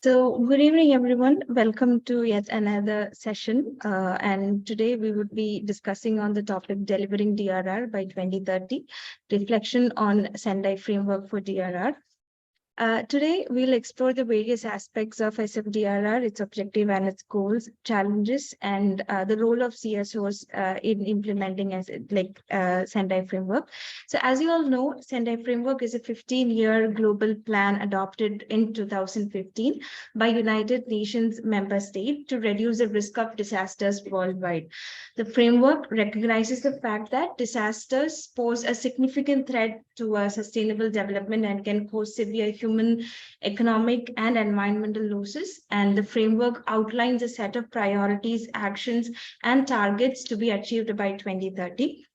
So, good evening, everyone. Welcome to yet another session. And today we would be discussing on the topic delivering DRR by 2030, reflection on Sendai Framework for DRR. Today, we'll explore the various aspects of SFDRR, its objective and its goals, challenges, and the role of CSOs in implementing Sendai Framework. So as you all know, Sendai Framework is a 15-year global plan adopted in 2015 by United Nations member state to reduce the risk of disasters worldwide. The framework recognizes the fact that disasters pose a significant threat to sustainable development and can cause severe human, economic, and environmental losses. And the framework outlines a set of priorities, actions, and targets to be achieved by 2030.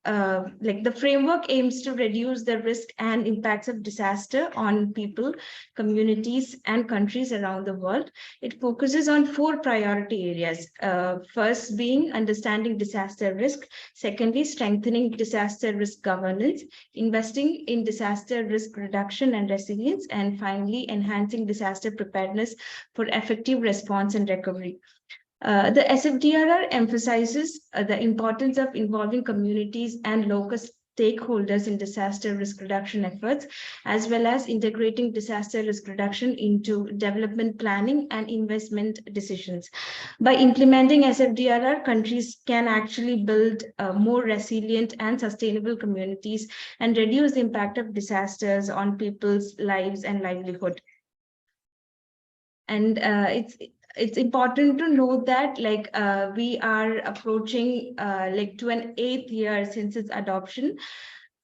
The framework aims to reduce the risk and impacts of disaster on people, communities, and countries around the world. It focuses on four priority areas. First being understanding disaster risk. Secondly, strengthening disaster risk governance, investing in disaster risk reduction and resilience, and finally, enhancing disaster preparedness for effective response and recovery. The SFDRR emphasizes the importance of involving communities and local stakeholders in disaster risk reduction efforts, as well as integrating disaster risk reduction into development planning and investment decisions. By implementing SFDRR, countries can actually build more resilient and sustainable communities and reduce the impact of disasters on people's lives and livelihood. And it's important to note that we are approaching to an 8th year since its adoption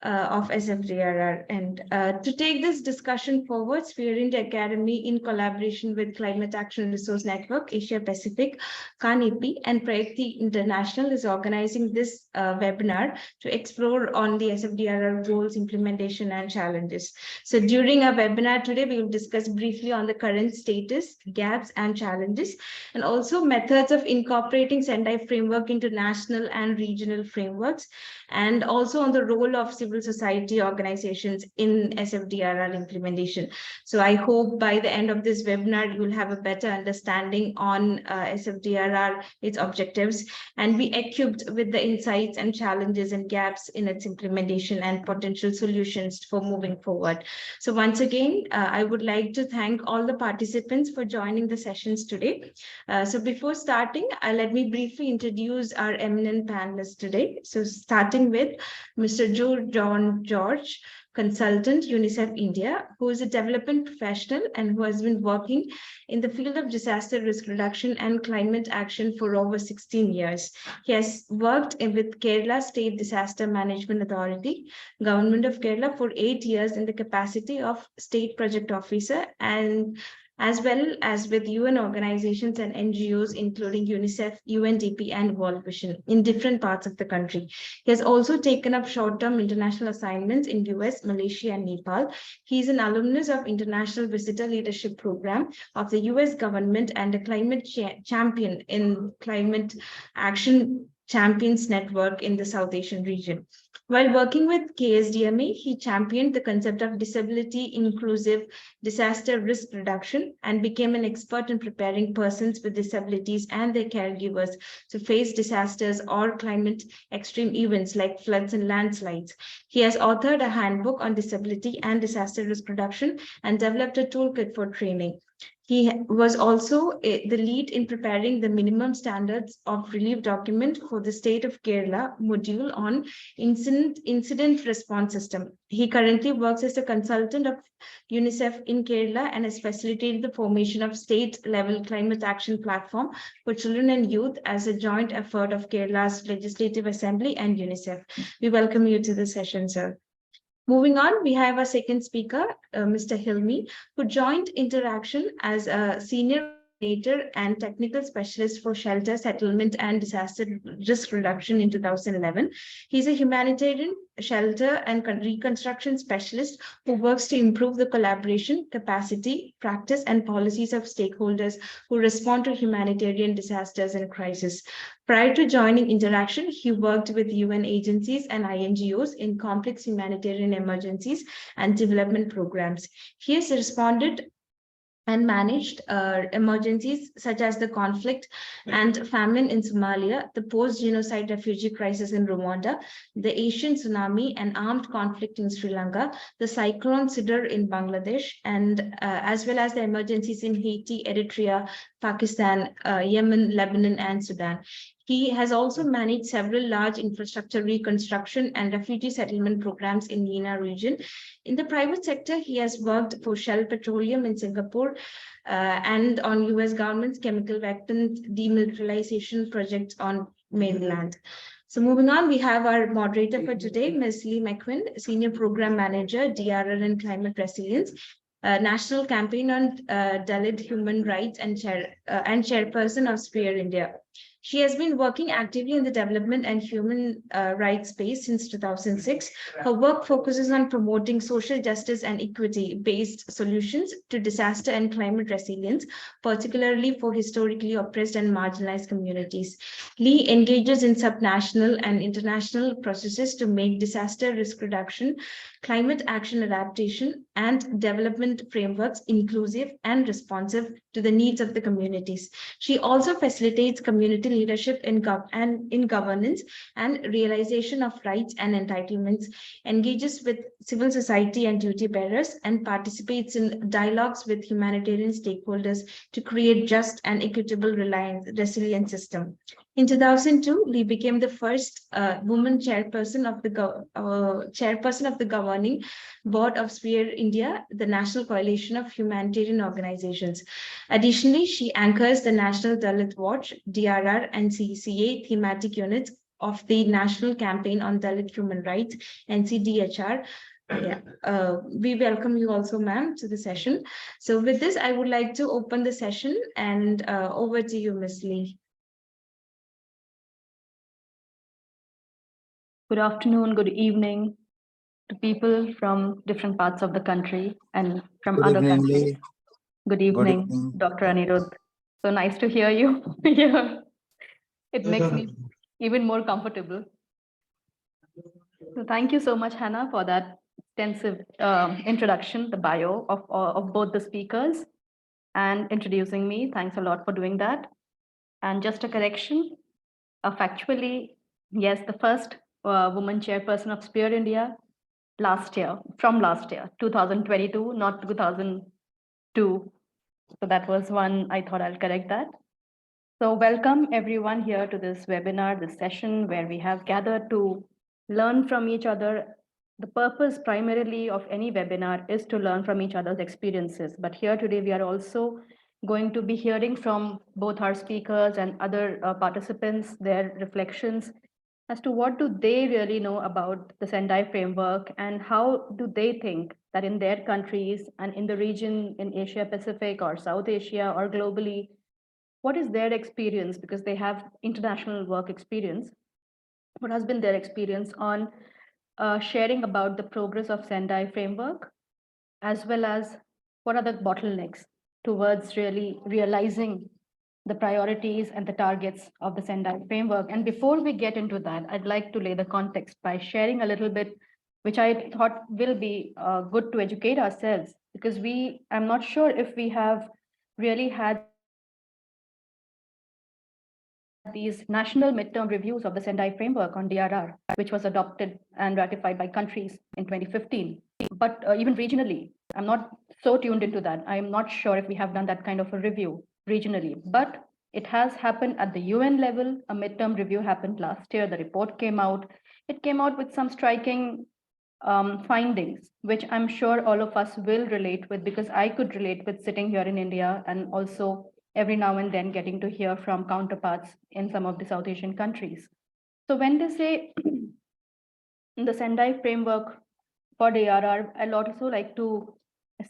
of SFDRR. And to take this discussion forward, Spherin Academy, in collaboration with Climate Action Resource Network, Asia Pacific, CARN-AP, and Prayakti International, is organizing this webinar to explore on the SFDRR goals, implementation, and challenges. So during our webinar today, we will discuss briefly on the current status, gaps, and challenges, and also methods of incorporating Sendai Framework into national and regional frameworks, and also on the role of civil society organizations in SFDRR implementation. So I hope by the end of this webinar, you will have a better understanding on SFDRR, its objectives, and be equipped with the insights and challenges and gaps in its implementation and potential solutions for moving forward. So once again, I would like to thank all the participants for joining the sessions today. So before starting, let me briefly introduce our eminent panelists today. So starting with Mr. John George, consultant, UNICEF India, who is a development professional and who has been working in the field of disaster risk reduction and climate action for over 16 years. He has worked with Kerala State Disaster Management Authority, Government of Kerala, for 8 years in the capacity of State Project Officer, and as well as with UN organizations and NGOs, including UNICEF, UNDP, and World Vision in different parts of the country. He has also taken up short-term international assignments in US, Malaysia, and Nepal. He is an alumnus of International Visitor Leadership Program of the US government and a climate champion in Climate Action Champions Network in the South Asian region. While working with KSDMA, he championed the concept of disability inclusive disaster risk reduction and became an expert in preparing persons with disabilities and their caregivers to face disasters or climate extreme events like floods and landslides. He has authored a handbook on disability and disaster risk reduction and developed a toolkit for training. He was also the lead in preparing the minimum standards of relief document for the state of Kerala module on incident response system. He currently works as a consultant of UNICEF in Kerala and has facilitated the formation of state-level climate action platform for children and youth as a joint effort of Kerala's Legislative Assembly and UNICEF. We welcome you to the session, sir. Moving on, we have our second speaker, Mr. Hilmi, who joined Interaction as a senior coordinator and technical specialist for shelter, settlement, and disaster risk reduction in 2011. He's a humanitarian, shelter, and reconstruction specialist who works to improve the collaboration, capacity, practice, and policies of stakeholders who respond to humanitarian disasters and crises. Prior to joining Interaction, he worked with UN agencies and INGOs in complex humanitarian emergencies and development programs. He has responded and managed emergencies such as the conflict and famine in Somalia, the post-genocide refugee crisis in Rwanda, the Asian tsunami and armed conflict in Sri Lanka, the cyclone Sidr in Bangladesh, and as well as the emergencies in Haiti, Eritrea, Pakistan, Yemen, Lebanon, and Sudan. He has also managed several large infrastructure reconstruction and refugee settlement programs in MENA region. In the private sector, he has worked for Shell Petroleum in Singapore and on US government's chemical weapons demilitarization projects on mainland. So moving on, we have our moderator for today, Ms. Lee McQuinn, Senior Program Manager, DRR and Climate Resilience, National Campaign on Dalit Human Rights and Chairperson of SPEAR India. She has been working actively in the development and human rights space since 2006. Her work focuses on promoting social justice and equity-based solutions to disaster and climate resilience, particularly for historically oppressed and marginalized communities. Lee engages in subnational and international processes to make disaster risk reduction, climate action adaptation, and development frameworks inclusive and responsive to the needs of the communities. She also facilitates community leadership in governance and realization of rights and entitlements, engages with civil society and duty bearers, and participates in dialogues with humanitarian stakeholders to create just and equitable resilient system. In 2002, Lee became the first woman chairperson of the governing board of SPEAR India, the National Coalition of Humanitarian Organizations. Additionally, she anchors the National Dalit Watch, DRR, and CCA thematic units of the National Campaign on Dalit Human Rights, NCDHR. We welcome you also, ma'am, to the session. So with this, I would like to open the session and over to you, Ms. Lee. Good afternoon, good evening to people from different parts of the country and from other countries. Good evening, Dr. Anirudh. So nice to hear you here. It makes me even more comfortable. So thank you so much, Hannah, for that extensive introduction, the bio of both the speakers and introducing me. Thanks a lot for doing that. And just a correction, factually, yes, the first woman chairperson of SPEAR India from last year, 2022, not 2002. So that was one, I thought I'll correct that. So welcome everyone here to this webinar, this session where we have gathered to learn from each other. The purpose primarily of any webinar is to learn from each other's experiences. But here today, we are also going to be hearing from both our speakers and other participants, their reflections as to what do they really know about the Sendai Framework and how do they think that in their countries and in the region in Asia Pacific or South Asia or globally, what is their experience, because they have international work experience, what has been their experience on sharing about the progress of Sendai Framework, as well as what are the bottlenecks towards really realizing the priorities and the targets of the Sendai Framework. And before we get into that, I'd like to lay the context by sharing a little bit, which I thought will be good to educate ourselves, because I'm not sure if we have really had these national midterm reviews of the Sendai Framework on DRR, which was adopted and ratified by countries in 2015. But even regionally, I'm not so tuned into that. I'm not sure if we have done that kind of a review regionally, but it has happened at the UN level. A midterm review happened last year. The report came out. It came out with some striking findings, which I'm sure all of us will relate with, because I could relate with sitting here in India and also every now and then getting to hear from counterparts in some of the South Asian countries. So when they say the Sendai Framework for DRR, I'd also like to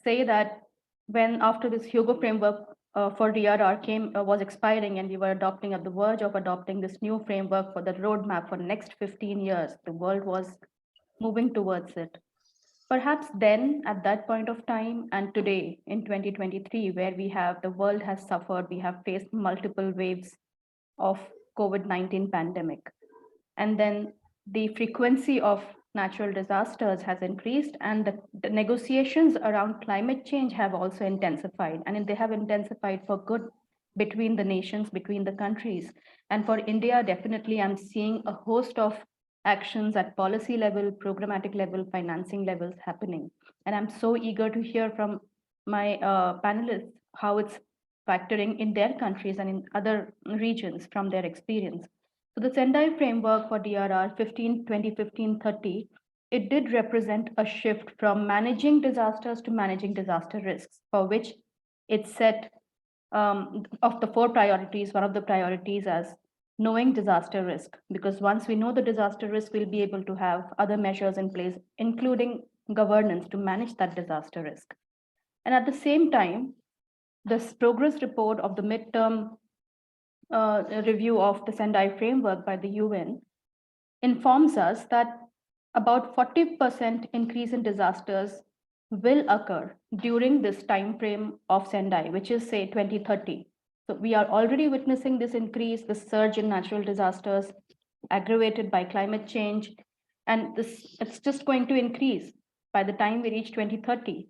say that when after this Hugo Framework for DRR was expiring, and we were adopting at the verge of adopting this new framework for the roadmap for next 15 years. The world was moving towards it. Perhaps then, at that point of time, and today in 2023, where the world has suffered, we have faced multiple waves of COVID-19 pandemic. And then the frequency of natural disasters has increased, and the negotiations around climate change have also intensified. And they have intensified for good between the nations, between the countries. And for India, definitely, I'm seeing a host of actions at policy level, programmatic level, financing levels happening. And I'm so eager to hear from my panelists how it's factoring in their countries and in other regions from their experience. So the Sendai Framework for DRR 2015-30, it did represent a shift from managing disasters to managing disaster risks, for which it set of the 4 priorities, one of the priorities as knowing disaster risk, because once we know the disaster risk, we'll be able to have other measures in place, including governance to manage that disaster risk. And at the same time, this progress report of the midterm review of the Sendai Framework by the UN informs us that about 40% increase in disasters will occur during this time frame of Sendai, which is say 2030. So we are already witnessing this increase, the surge in natural disasters aggravated by climate change, and it's just going to increase by the time we reach 2030.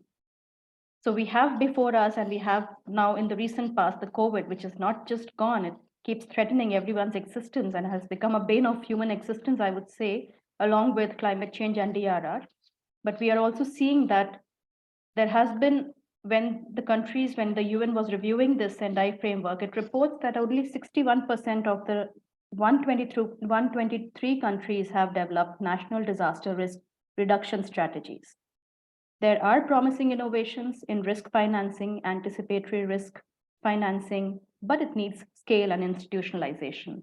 So we have before us, and we have now in the recent past, the COVID, which is not just gone, it keeps threatening everyone's existence and has become a bane of human existence, I would say, along with climate change and DRR. But we are also seeing that there has been, when the UN was reviewing this Sendai framework, it reports that only 61% of the 123 countries have developed national disaster risk reduction strategies. There are promising innovations in risk financing, anticipatory risk financing, but it needs scale and institutionalization.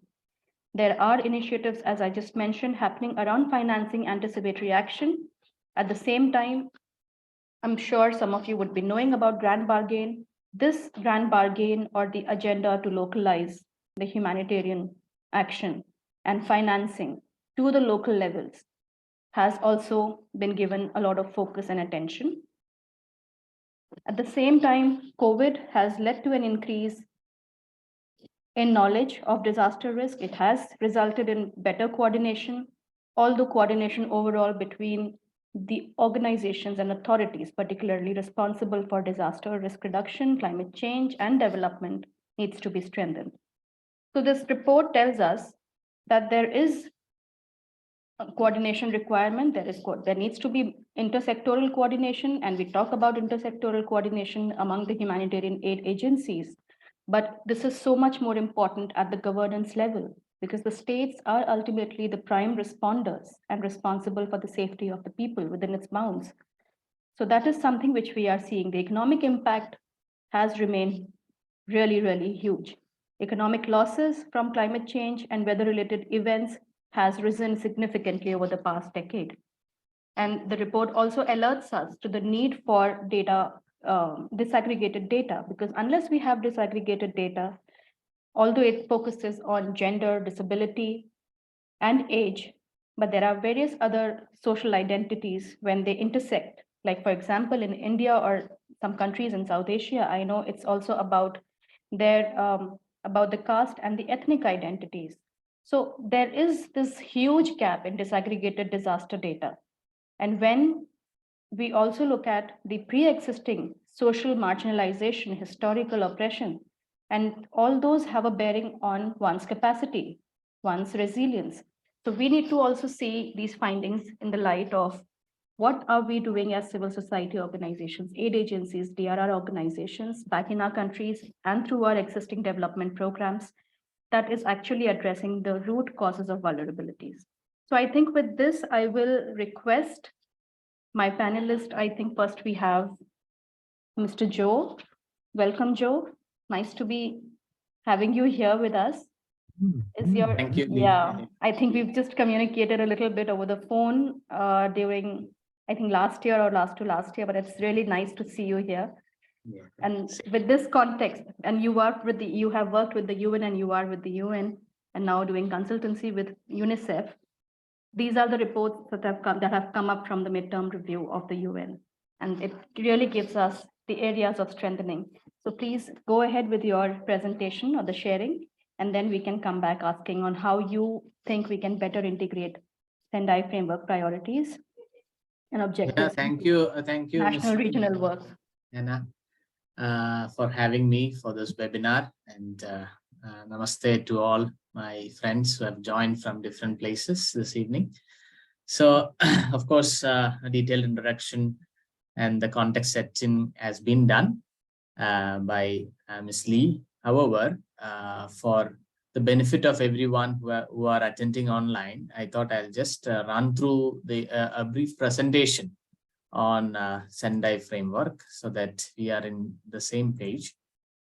There are initiatives, as I just mentioned, happening around financing anticipatory action. At the same time, I'm sure some of you would be knowing about Grand Bargain. This Grand Bargain, or the agenda to localize the humanitarian action and financing to the local levels, has also been given a lot of focus and attention. At the same time, COVID has led to an increase in knowledge of disaster risk. It has resulted in better coordination, although coordination overall between the organizations and authorities, particularly responsible for disaster risk reduction, climate change, and development, needs to be strengthened. So this report tells us that there is a coordination requirement. There needs to be intersectoral coordination, and we talk about intersectoral coordination among the humanitarian aid agencies. But this is so much more important at the governance level, because the states are ultimately the prime responders and responsible for the safety of the people within its bounds. So that is something which we are seeing. The economic impact has remained really, really huge. Economic losses from climate change and weather-related events has risen significantly over the past decade. And the report also alerts us to the need for data, disaggregated data, because unless we have disaggregated data, although it focuses on gender, disability, and age, but there are various other social identities when they intersect. Like, for example, in India or some countries in South Asia, I know it's also about about the caste and the ethnic identities. So there is this huge gap in disaggregated disaster data. And when we also look at the pre-existing social marginalization, historical oppression, and all those have a bearing on one's capacity, one's resilience. So we need to also see these findings in the light of what are we doing as civil society organizations, aid agencies, DRR organizations back in our countries and through our existing development programs that is actually addressing the root causes of vulnerabilities. So I think with this, I will request my panelists. I think first we have Mr. Joe. Welcome, Joe. Nice to be having you here with us. Thank you. Yeah, I think we've just communicated a little bit over the phone during, I think last year or last year, but it's really nice to see you here. Yeah. And with this context, and you have worked with the UN and you are with the UN and now doing consultancy with UNICEF. These are the reports that have come up from the midterm review of the UN. And it really gives us the areas of strengthening. So please go ahead with your presentation or the sharing, and then we can come back asking on how you think we can better integrate Sendai Framework priorities and objectives. Yeah, thank you, National Ms. regional work. Anna, for having me for this webinar, and namaste to all my friends who have joined from different places this evening. So, of course, a detailed introduction and the context setting has been done by Ms. Lee. However, for the benefit of everyone who are attending online, I thought I'll just run through a brief presentation on Sendai Framework so that we are in the same page,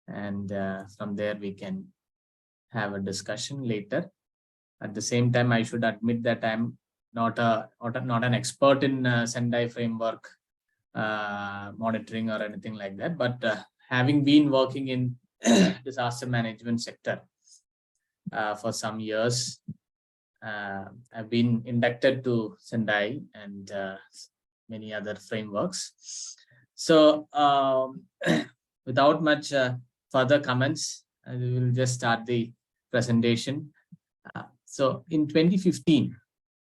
and from there we can have a discussion later. At the same time, I should admit that I'm not an expert in Sendai Framework monitoring or anything like that, but having been working in disaster management sector for some years, I've been inducted to Sendai and many other frameworks. So without much further comments, I will just start the presentation. So in 2015,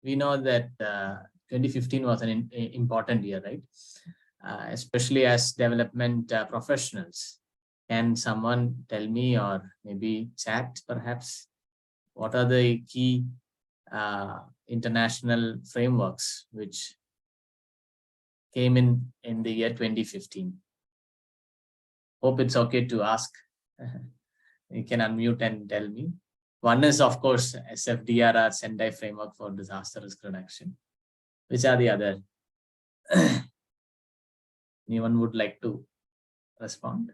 we know that 2015 was an important year, right? Especially as development professionals. Can someone tell me, or maybe chat perhaps, what are the key international frameworks which came in the year 2015? Hope it's okay to ask. You can unmute and tell me. One is, of course, SFDRR, Sendai Framework for Disaster Risk Reduction. Which are the other? Anyone would like to respond?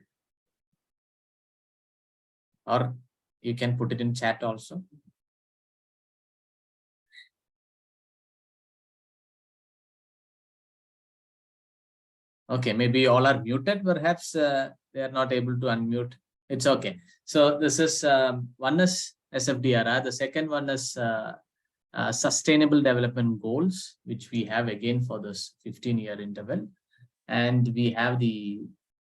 Or you can put it in chat also. Okay, maybe all are muted, perhaps they are not able to unmute. It's okay. So this is, one is SFDRR, the second one is Sustainable Development Goals, which we have again for this 15-year interval. And we have the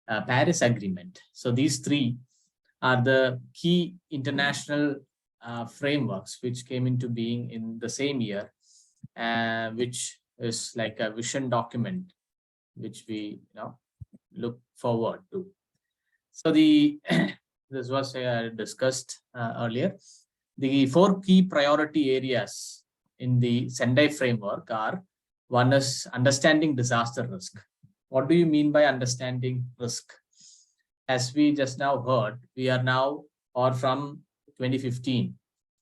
Paris Agreement. So these three are the key international frameworks which came into being in the same year, which is like a vision document which we look forward to. So this was discussed earlier. The 4 key priority areas in the Sendai framework are: one is understanding disaster risk. What do you mean by understanding risk? As we just now heard, we are now, or from 2015,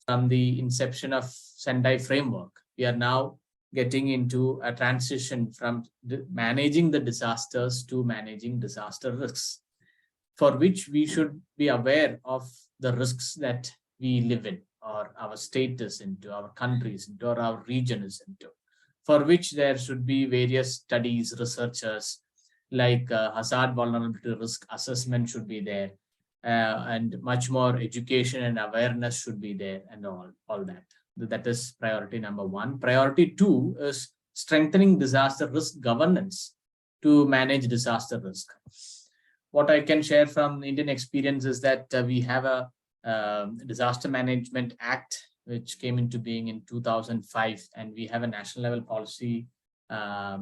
from the inception of Sendai framework, we are now getting into a transition from managing the disasters to managing disaster risks, for which we should be aware of the risks that we live in, or our state is into, our country is into, or our region is into, for which there should be various studies, researchers, like hazard vulnerability risk assessment should be there, and much more education and awareness should be there, and all that. That is priority number 1. Priority 2 is strengthening disaster risk governance to manage disaster risk. What I can share from Indian experience is that we have a Disaster Management Act, which came into being in 2005, and we have a national level policy,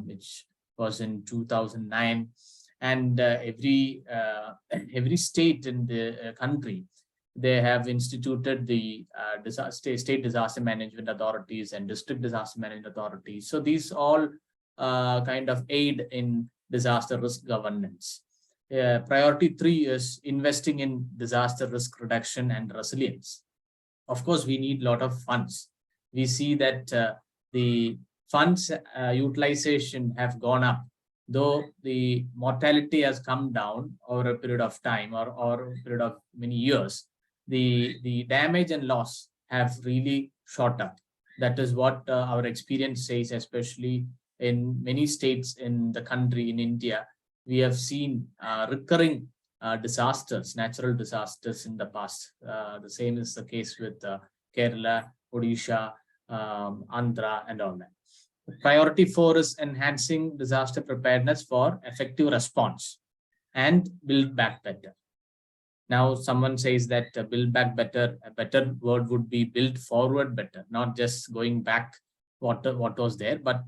which was in 2009. And every state in the country, they have instituted the state disaster management authorities and district disaster management authorities. So these all kind of aid in disaster risk governance. Priority 3 is investing in disaster risk reduction and resilience. Of course, we need a lot of funds. We see that the funds utilization have gone up, though the mortality has come down over a period of time, or a period of many years. The damage and loss have really shot up. That is what our experience says, especially in many states in the country, in India. we have seen recurring disasters, natural disasters in the past. The same is the case with Kerala, Odisha, Andhra, and all that. Priority 4 is enhancing disaster preparedness for effective response and build back better. Now, someone says that build back better, a better word would be build forward better, not just going back what was there, but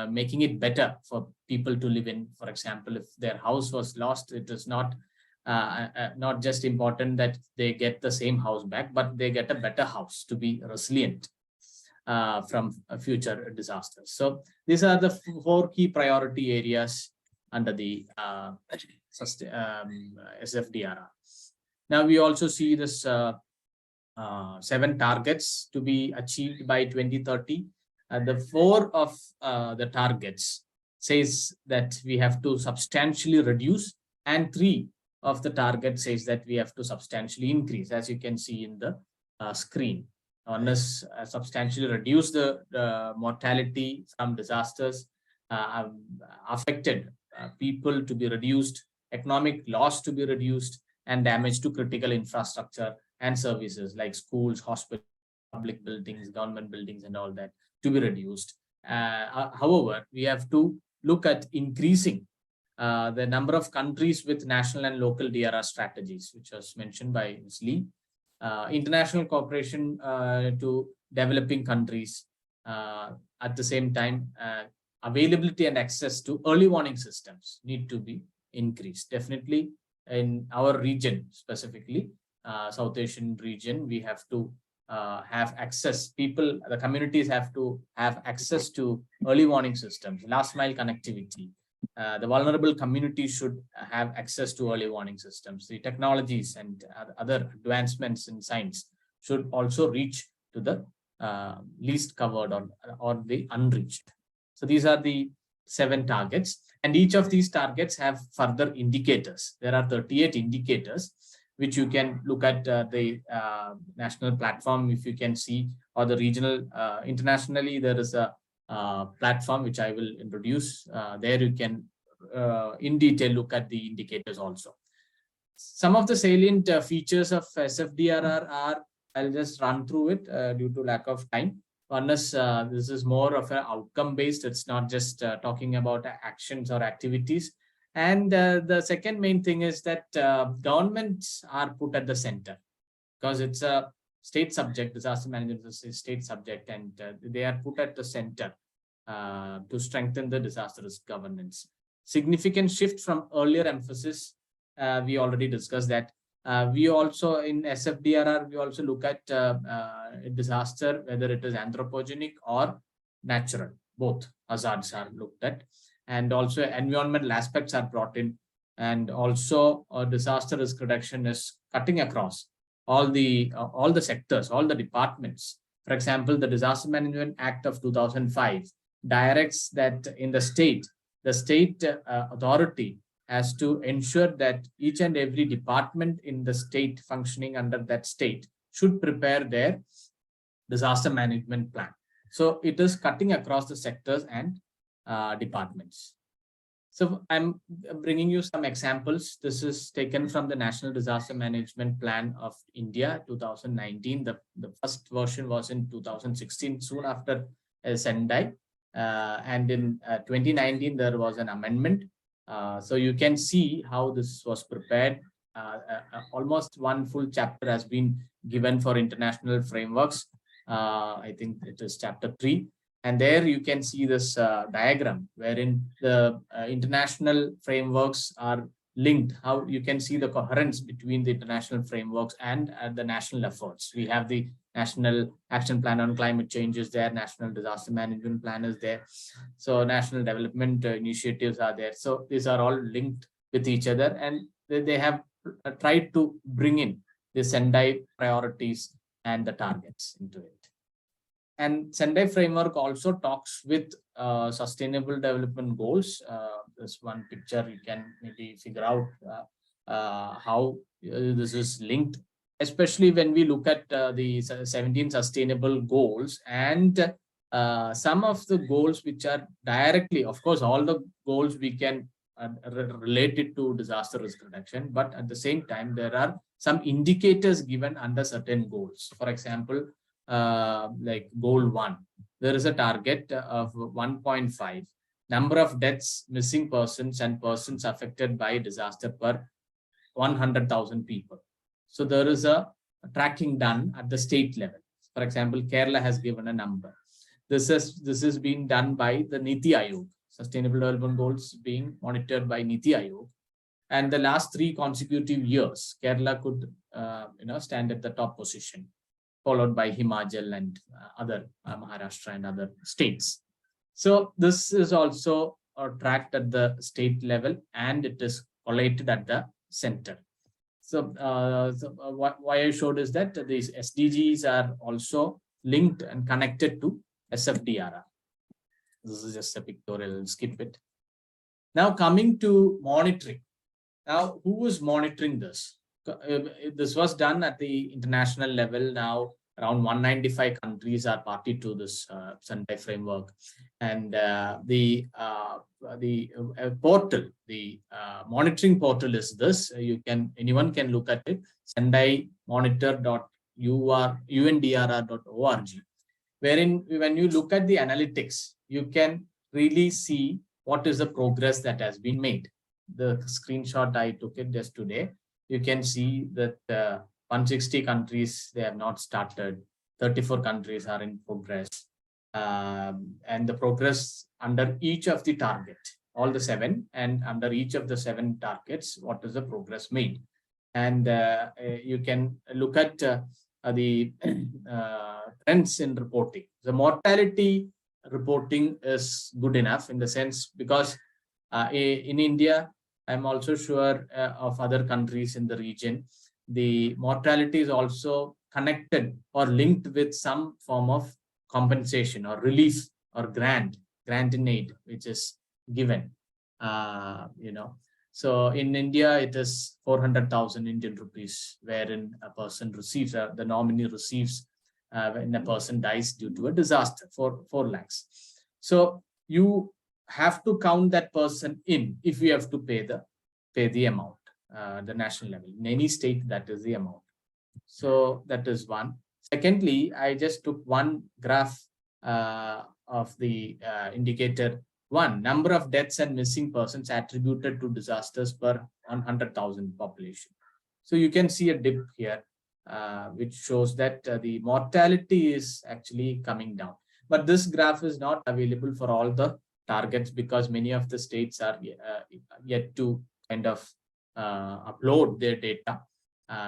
making it better for people to live in. For example, if their house was lost, it is not just important that they get the same house back, but they get a better house to be resilient from future disasters. So these are the 4 key priority areas under the SFDRR. Now we also see this 7 targets to be achieved by 2030. The 4 of the targets says that we have to substantially reduce, and 3 of the target says that we have to substantially increase, as you can see in the screen. One is substantially reduce the mortality from disasters, affected people to be reduced, economic loss to be reduced, and damage to critical infrastructure and services like schools, hospitals, public buildings, government buildings, and all that to be reduced. However, we have to look at increasing the number of countries with national and local DRR strategies, which was mentioned by Ms. Lee. International cooperation to developing countries. At the same time, availability and access to early warning systems need to be increased. Definitely in our region, specifically South Asian region, we have to have access. People, the communities have to have access to early warning systems, last mile connectivity. The vulnerable community should have access to early warning systems. The technologies and other advancements in science should also reach to the least covered or the unreached. So these are the 7 targets, and each of these targets have further indicators. There are 38 indicators, which you can look at the national platform, if you can see, or the regional. Internationally, there is a platform which I will introduce. There you can in detail look at the indicators also. Some of the salient features of SFDRR are, I'll just run through it due to lack of time. One is this is more of an outcome based. It's not just talking about actions or activities. And the second main thing is that governments are put at the center, because it's a state subject. Disaster management is a state subject, and they are put at the center to strengthen the disaster risk governance. Significant shift from earlier emphasis. We already discussed that. We also, in SFDRR, we also look at disaster, whether it is anthropogenic or natural. Both hazards are looked at. And also environmental aspects are brought in. And also disaster risk reduction is cutting across all the sectors, all the departments. For example, the Disaster Management Act of 2005 directs that in the state authority has to ensure that each and every department in the state functioning under that state should prepare their disaster management plan. So it is cutting across the sectors and departments. So I'm bringing you some examples. This is taken from the National Disaster Management Plan of India 2019. The first version was in 2016, soon after Sendai. And in 2019, there was an amendment. So you can see how this was prepared. Almost one full chapter has been given for international frameworks. I think it is chapter 3. And there you can see this diagram wherein the international frameworks are linked, how you can see the coherence between the international frameworks and the national efforts. We have the National Action Plan on Climate Change is there, National Disaster Management Plan is there. So national development initiatives are there. So these are all linked with each other, and they have tried to bring in the Sendai priorities and the targets into it. And Sendai Framework also talks with sustainable development goals. This one picture, you can maybe figure out how this is linked, especially when we look at the 17 sustainable goals and some of the goals which are directly, of course, all the goals we can related to disaster risk reduction, but at the same time, there are some indicators given under certain goals. For example, like goal 1, there is a target of 1.5 number of deaths, missing persons, and persons affected by disaster per 100,000 people. So there is a tracking done at the state level. For example, Kerala has given a number. This is being done by the Niti Aayog. Sustainable Development Goals being monitored by Niti Aayog. And the last 3 consecutive years, Kerala could stand at the top position, followed by Himachal and other Maharashtra and other states. So this is also tracked at the state level, and it is collated at the center. So, why I showed is that these SDGs are also linked and connected to SFDRR. This is just a pictorial, skip it. Now coming to monitoring. Now, who is monitoring this? This was done at the international level. Now, around 195 countries are party to this Sendai Framework, and the portal, the monitoring portal is this. Anyone can look at it. sendaimonitor.undrr.org, wherein when you look at the analytics, you can really see what is the progress that has been made. The screenshot I took it just today. You can see that 160 countries, they have not started. 34 countries are in progress. And the progress under each of the target, all the 7, and under each of the 7 targets, what is the progress made? And you can look at the trends in reporting. The mortality reporting is good enough in the sense because in India, I'm also sure of other countries in the region, the mortality is also connected or linked with some form of compensation or relief or grant in aid, which is given. So in India, it is 400,000 Indian rupees, wherein a person receives, the nominee receives when a person dies due to a disaster, for 4 lakhs. So you have to count that person in if you have to pay the amount, the national level. In any state, that is the amount. So that is one. Secondly, I just took one graph of the indicator 1, number of deaths and missing persons attributed to disasters per 100,000 population. So you can see a dip here, which shows that the mortality is actually coming down. But this graph is not available for all the targets because many of the states are yet to kind of upload their data.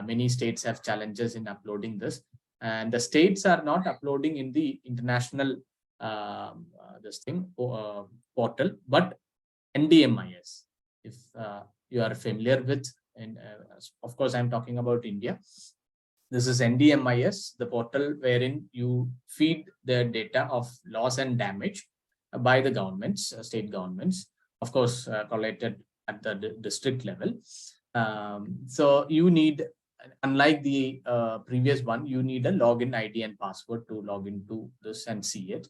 Many states have challenges in uploading this, and the states are not uploading in the international portal, but NDMIS. If you are familiar with, and of course I'm talking about India. This is NDMIS, the portal wherein you feed the data of loss and damage by the governments, state governments, of course, collated at the district level. So you need, unlike the previous one, you need a login ID and password to log into this and see it.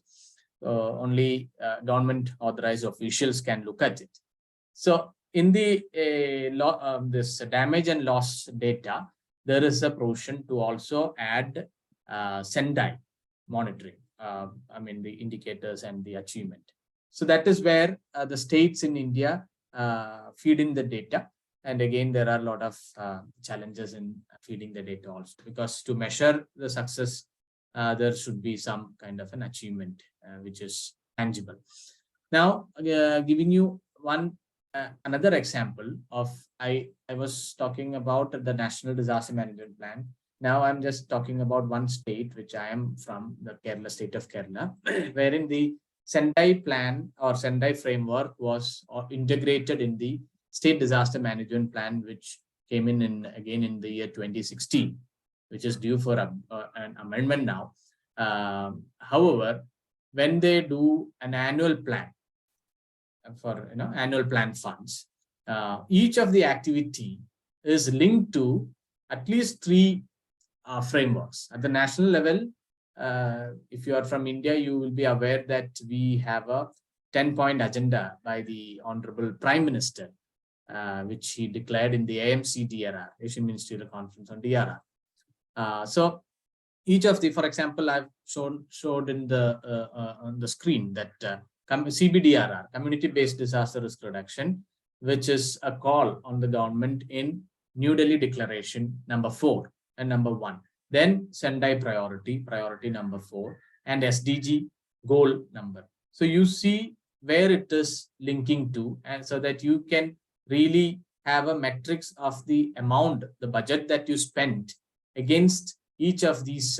Only government authorized officials can look at it. So in the this damage and loss data, there is a provision to also add Sendai monitoring, the indicators and the achievement. So that is where the states in India feed in the data. And again, there are a lot of challenges in feeding the data also, because to measure the success, there should be some kind of an achievement which is tangible. Now, giving you another example of, I was talking about the National Disaster Management Plan. Now I'm just talking about one state, which I am from, the Kerala, state of Kerala, wherein the Sendai plan or Sendai framework was integrated in the State Disaster Management Plan, which came in again in the year 2016, which is due for an amendment now. However, when they do an annual plan for annual plan funds, each of the activity is linked to at least 3 frameworks. At the national level, if you are from India, you will be aware that we have a 10-point agenda by the Honorable Prime Minister, which he declared in the AMC DRR, Asian Ministerial Conference on DRR. So each of the, for example, I've showed in the on the screen that CBDRR, Community-Based Disaster Risk Reduction, which is a call on the government in New Delhi Declaration number 4 and number 1. Then Sendai priority number 4, and SDG goal number. So you see where it is linking to, and so that you can really have a matrix of the amount, the budget that you spent against each of these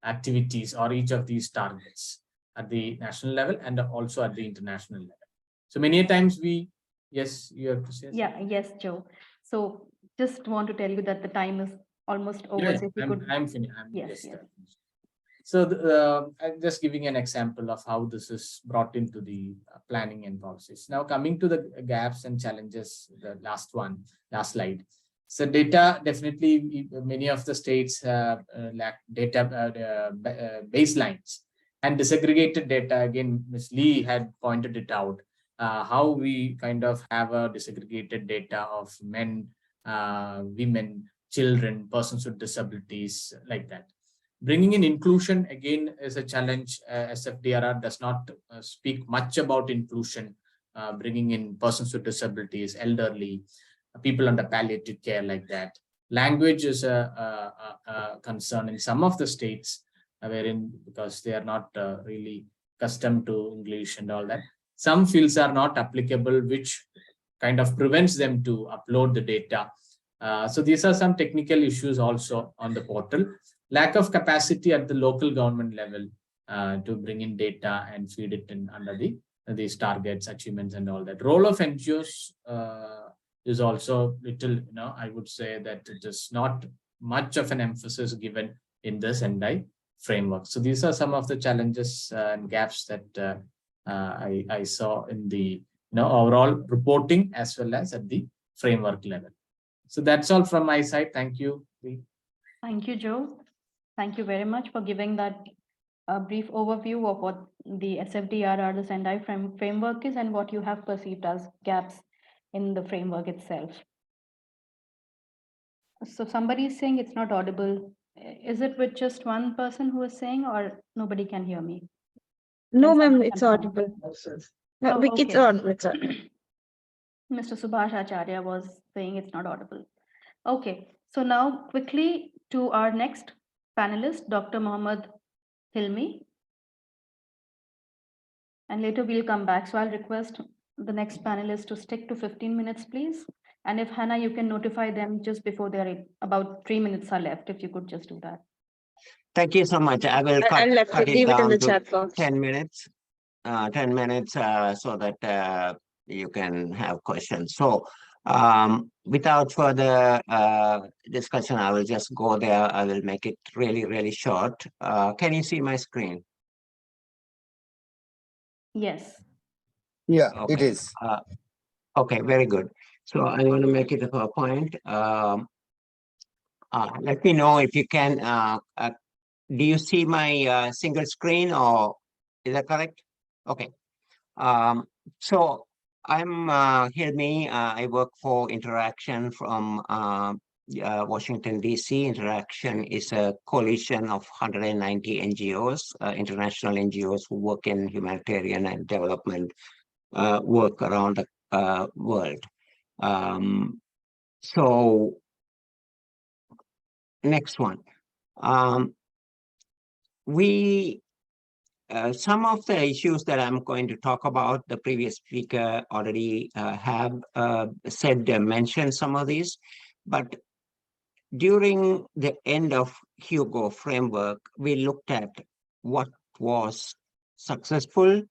activities or each of these targets at the national level and also at the international level. So many times we, yes, you have to say. Yeah, yes, Joe. So just want to tell you that the time is almost over. Yeah, so if you I'm finished. Yes. So I'm just giving an example of how this is brought into the planning and policies. Now coming to the gaps and challenges, the last slide. So data, definitely many of the states lack data baselines and disaggregated data. Again, Ms. Lee had pointed it out, how we kind of have a disaggregated data of men, women, children, persons with disabilities, like that. Bringing in inclusion, again, is a challenge. SFDRR does not speak much about inclusion, bringing in persons with disabilities, elderly, people under palliative care, like that. Language is a concern in some of the states, wherein because they are not really accustomed to English and all that. Some fields are not applicable, which kind of prevents them to upload the data. So these are some technical issues also on the portal. Lack of capacity at the local government level to bring in data and feed it in under these targets, achievements, and all that. Role of NGOs is also little, I would say that it is not much of an emphasis given in the Sendai framework. So these are some of the challenges and gaps that I saw in the overall reporting as well as at the framework level. So that's all from my side. Thank you. Thank you, Joe. Thank you very much for giving that brief overview of what the SFDRR, the Sendai framework is, and what you have perceived as gaps in the framework itself. So somebody is saying it's not audible. Is it with just one person who is saying, or nobody can hear me? No, ma'am, it's audible. No, okay. It's audible. It's audible. Mr. Subhash Acharya was saying it's not audible. Okay, so now quickly to our next panelist, Dr. Mohammed Hilmi. And later we'll come back. So I'll request the next panelist to stick to 15 minutes, please. And if Hannah, you can notify them just before they're about 3 minutes are left, if you could just do that. Thank you so much. I will cut it down to 10 minutes. 10 minutes so that you can have questions. So without further discussion, I will just go there. I will make it really, really short. Can you see my screen? Yes. Yeah, okay. It is. Okay, very good. So I want to make it a PowerPoint. Let me know if you can. Do you see my single screen, or is that correct? Okay. So I'm Hilmi. I work for Interaction from Washington, D.C. Interaction is a coalition of 190 NGOs, international NGOs who work in humanitarian and development work around the world. So next one. Some of the issues that I'm going to talk about, the previous speaker already have mentioned some of these, but during the end of Hugo framework, we looked at what was successful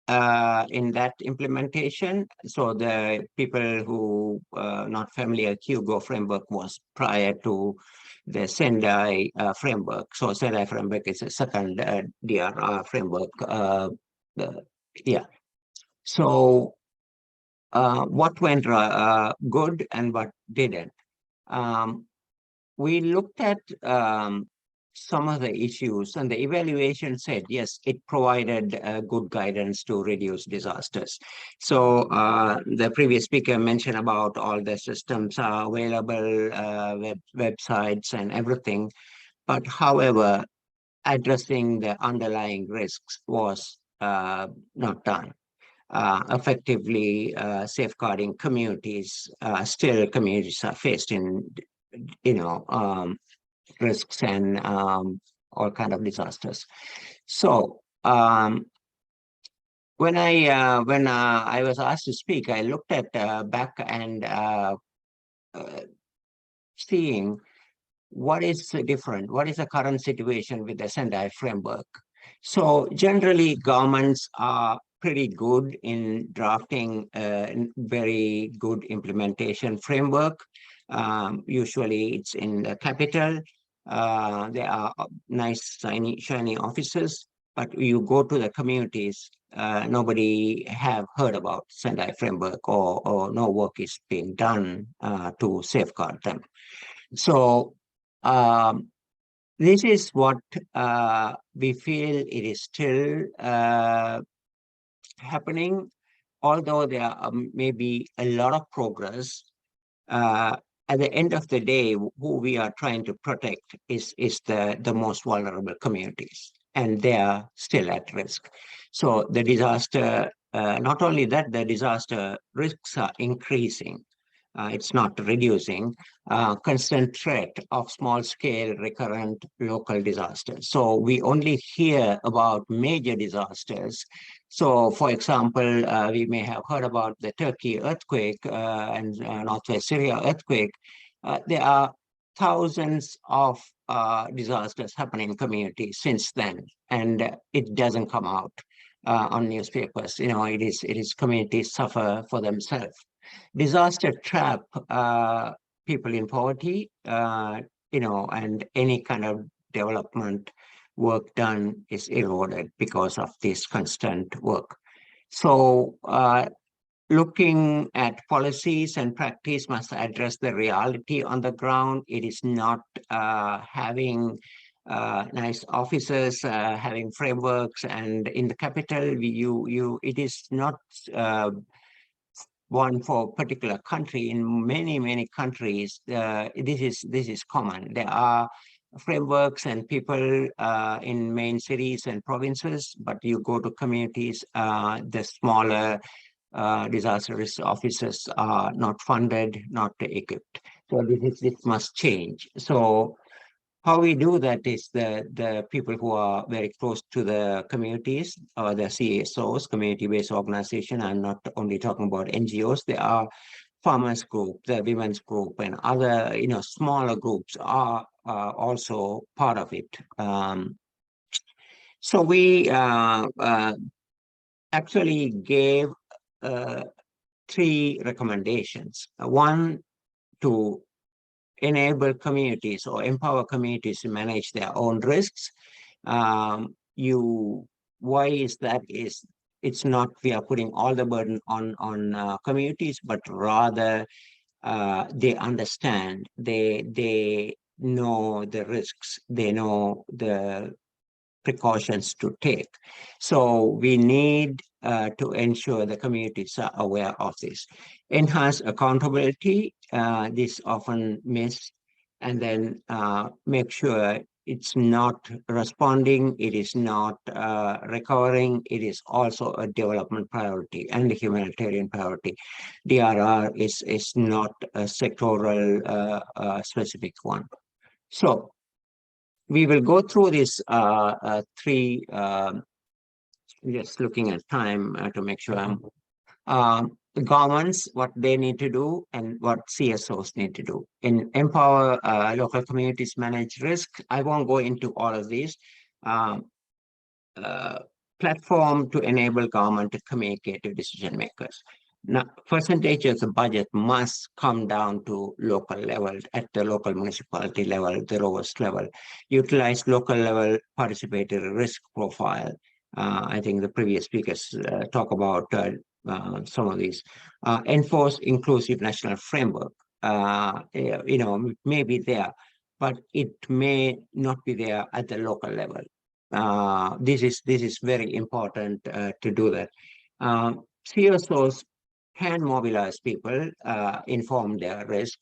in that implementation. So the people who not familiar, Hugo framework was prior to the Sendai framework. So Sendai framework is a second DRR framework. Yeah. So what went good and what didn't? We looked at some of the issues, and the evaluation said, yes, it provided good guidance to reduce disasters. So the previous speaker mentioned about all the systems are available, websites and everything. But however, addressing the underlying risks was not done. Effectively safeguarding communities, still communities are faced in, risks and all kind of disasters. So when I was asked to speak, I looked at back and seeing what is different, what is the current situation with the Sendai Framework. So generally governments are pretty good in drafting a very good implementation framework. Usually it's in the capital. There are nice shiny offices, but you go to the communities, nobody have heard about Sendai Framework, or no work is being done to safeguard them. So this is what we feel it is still happening, although there are maybe a lot of progress. At the end of the day, who we are trying to protect is the most vulnerable communities, and they are still at risk. So the disaster, not only that, the disaster risks are increasing. It's not reducing. Constant threat of small-scale recurrent local disasters. So we only hear about major disasters. So, for example, we may have heard about the Turkey earthquake and Northwest Syria earthquake. There are thousands of disasters happening in communities since then, and it doesn't come out on newspapers. It is communities suffer for themselves. Disaster trap people in poverty, and any kind of development work done is eroded because of this constant work. So looking at policies and practice must address the reality on the ground. It is not having nice offices, having frameworks, and in the capital, it is not one for a particular country. In many countries, this is common. There are frameworks and people in main cities and provinces, but you go to communities, the smaller disaster risk offices are not funded, not equipped. So this must change. So how we do that is the people who are very close to the communities, or the CSOs, community-based organization. I'm not only talking about NGOs. There are farmers group, the women's group, and other smaller groups are also part of it. So we actually gave 3 recommendations. One, to enable communities or empower communities to manage their own risks. Why is that? It's not we are putting all the burden on communities, but rather they understand, they know the risks, they know the precautions to take. So we need to ensure the communities are aware of this. Enhance accountability, this often missed, and then make sure it's not responding, it is not recovering, it is also a development priority and a humanitarian priority. DRR is not a sectoral specific one. So we will go through this 3, just looking at time to make sure the governments, what they need to do and what CSOs need to do. In empower local communities manage risk. I won't go into all of these. Platform to enable government to communicate to decision makers. Now, percentage of the budget must come down to local level, at the local municipality level, the lowest level. Utilize local level participatory risk profile. I think the previous speakers talk about some of these. Enforce inclusive national framework. Maybe there, but it may not be there at the local level. This is very important to do that. CSOs can mobilize people, inform their risk,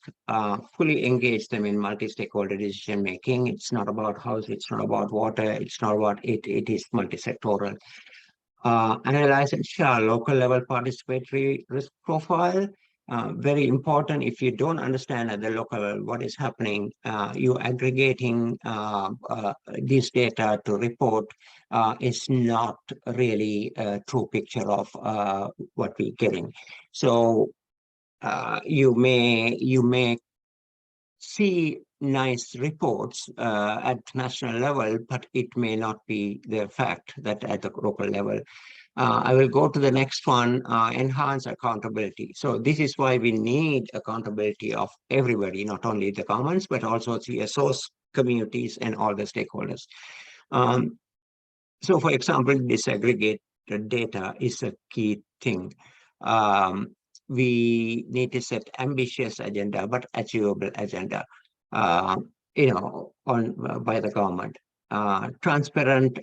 fully engage them in multi-stakeholder decision making. It's not about house, it's not about water, it's not about it. It is multi-sectoral. Analyze and share local level participatory risk profile. Very important. If you don't understand at the local level what is happening, you aggregating this data to report is not really a true picture of what we're getting. So you may see nice reports at national level, but it may not be the fact that at the local level. I will go to the next one, enhance accountability. So this is why we need accountability of everybody, not only the governments, but also CSOs, communities, and all the stakeholders. So for example, disaggregated data is a key thing. We need to set ambitious agenda, but achievable agenda, you know, by the government. Transparent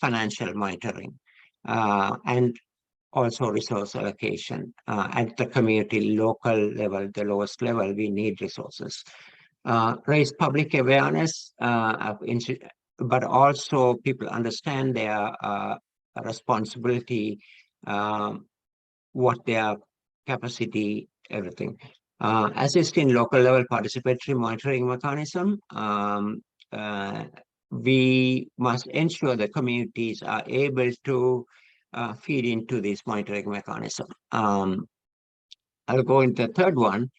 financial monitoring, and also resource allocation at the community local level, the lowest level. We need resources. Raise public awareness, but also people understand their responsibility, what their capacity, everything. Assist in local level participatory monitoring mechanism. We must ensure the communities are able to feed into this monitoring mechanism. I'll go into the third one.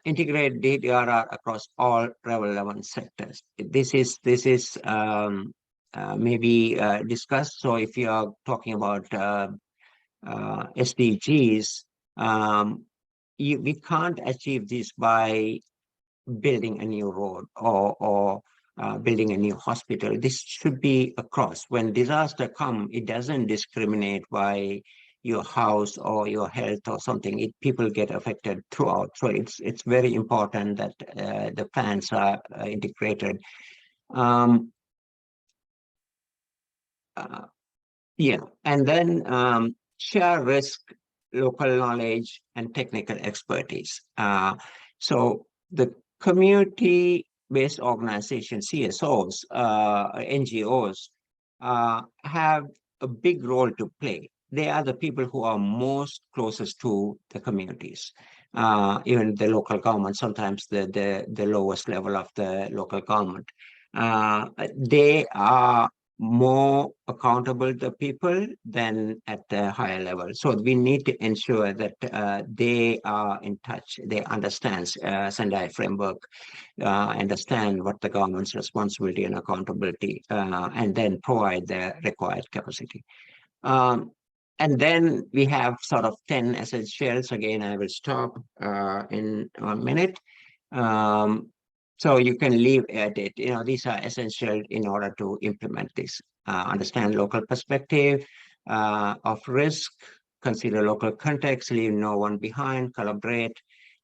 Integrate DRR across all relevant sectors. This is maybe discussed. So if you are talking about SDGs, we can't achieve this by building a new road or building a new hospital. This should be across. When disaster come, it doesn't discriminate by your house or your health or something. People get affected throughout. So it's very important that the plans are integrated. Yeah, and then share risk, local knowledge, and technical expertise. So the community-based organizations, CSOs, NGOs, have a big role to play. They are the people who are most closest to the communities, even the local government, sometimes the lowest level of the local government. They are more accountable to people than at the higher level. So we need to ensure that they are in touch, they understand Sendai Framework, understand what the government's responsibility and accountability, and then provide the required capacity. And then we have sort of 10 essentials. Again, I will stop in 1 minute. So you can leave at it. You know, these are essential in order to implement this. Understand local perspective of risk, consider local context, leave no one behind, collaborate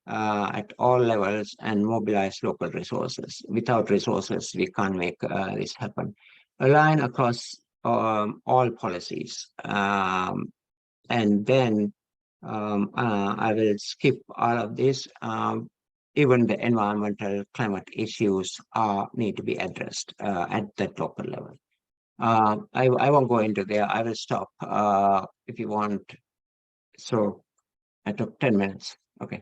at all levels, and mobilize local resources. Without resources, we can't make this happen. Align across all policies. And then I will skip all of this. Even the environmental climate issues need to be addressed at that local level. I won't go into there. I will stop if you want. So I took 10 minutes. Okay.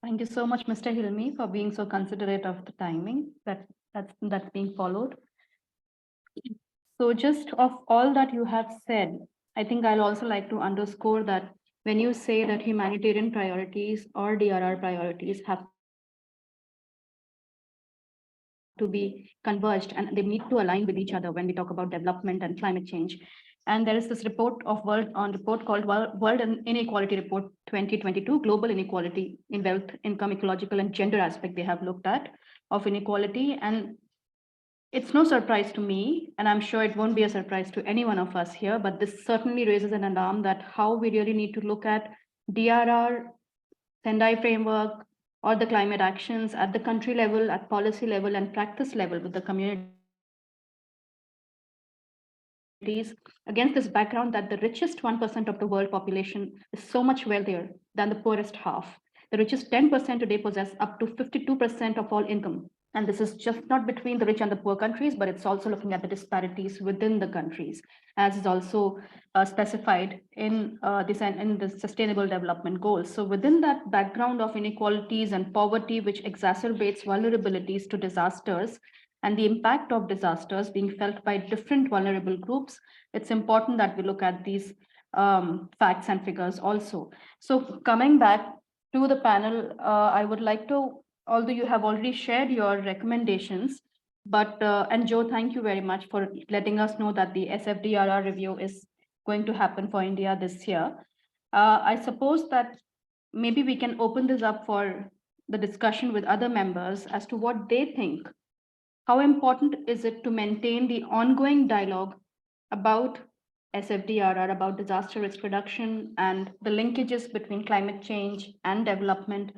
Thank you so much, Mr. Hilmi, for being so considerate of the timing that's being followed. So just of all that you have said, I think I'll also like to underscore that when you say that humanitarian priorities or DRR priorities have to be converged and they need to align with each other when we talk about development and climate change. And there is this report called World Inequality Report 2022, Global Inequality in Wealth, Income, Ecological, and Gender aspect they have looked at of inequality. And it's no surprise to me, and I'm sure it won't be a surprise to any one of us here, but this certainly raises an alarm that how we really need to look at DRR, Sendai Framework, or the climate actions at the country level, at policy level, and practice level with the communities. Against this background that the richest 1% of the world population is so much wealthier than the poorest half. The richest 10% today possess up to 52% of all income. And this is just not between the rich and the poor countries, but it's also looking at the disparities within the countries, as is also specified in the Sustainable Development Goals. So within that background of inequalities and poverty, which exacerbates vulnerabilities to disasters, and the impact of disasters being felt by different vulnerable groups, it's important that we look at these facts and figures also. So coming back to the panel, I would like to, although you have already shared your recommendations, but, and Joe, thank you very much for letting us know that the SFDRR review is going to happen for India this year. I suppose that maybe we can open this up for the discussion with other members as to what they think. How important is it to maintain the ongoing dialogue about SFDRR, about disaster risk reduction and the linkages between climate change and development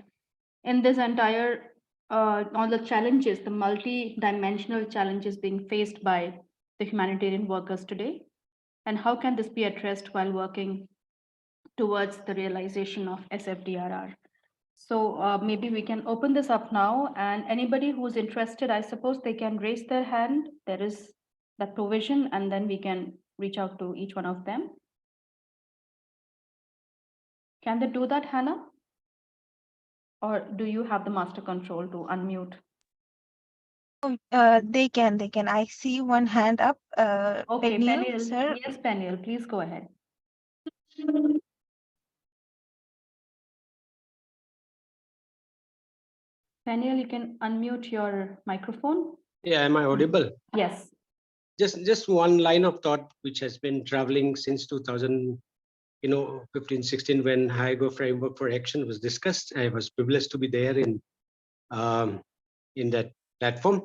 in this entire, all the challenges, the multi-dimensional challenges being faced by the humanitarian workers today? And how can this be addressed while working towards the realization of SFDRR? So maybe we can open this up now, and anybody who's interested, I suppose they can raise their hand. There is that provision, and then we can reach out to each one of them. Can they do that, Hannah? Or do you have the master control to unmute? They can. I see one hand up. Okay, Peniel, sir. Yes, Peniel, please go ahead. Peniel, you can unmute your microphone. Yeah, am I audible? Yes. Just one line of thought which has been traveling since 2015, 16 when Sendai Framework for Action was discussed. I was privileged to be there in that platform.